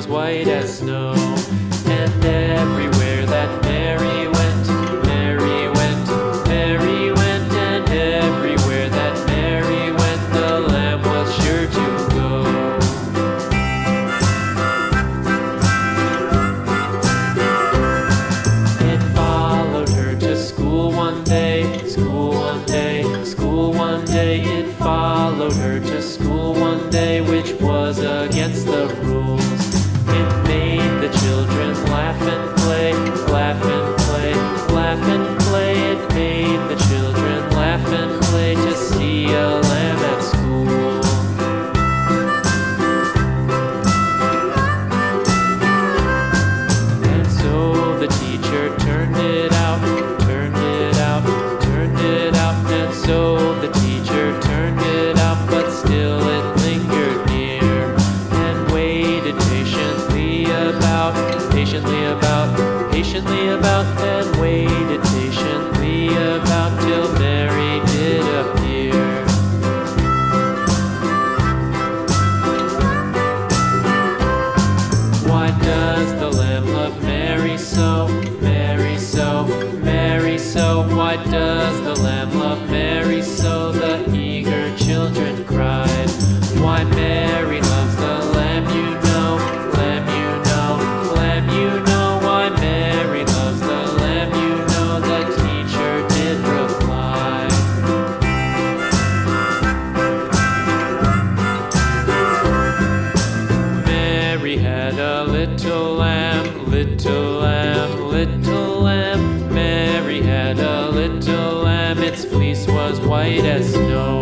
white as snow. And everywhere that Mary went, Mary went, Mary went, and everywhere that Mary went, the lamb was sure to go. It followed her to school one day, school one day, school one day. It followed her to school one day, which was against the rules. It made the children laugh and play, laugh and play, laugh and play. It made the children laugh and play to see a lamb at school. And so the teacher turned it out, turned it out, turned it out. And so the teacher turned it out, but still it lingered near and waited patiently about, and waited patiently about till Mary did appear. Why does the lamb love Mary so, Mary so, Mary so? Why does the lamb love Mary so? The eager children cried. Why Mary loves the lamb, you know, lamb, you know, lamb, you know. Why Mary loves the lamb, you know, the teacher did reply. Mary had a little lamb, little lamb, little lamb. Mary had a little lamb, its fleece was white as snow.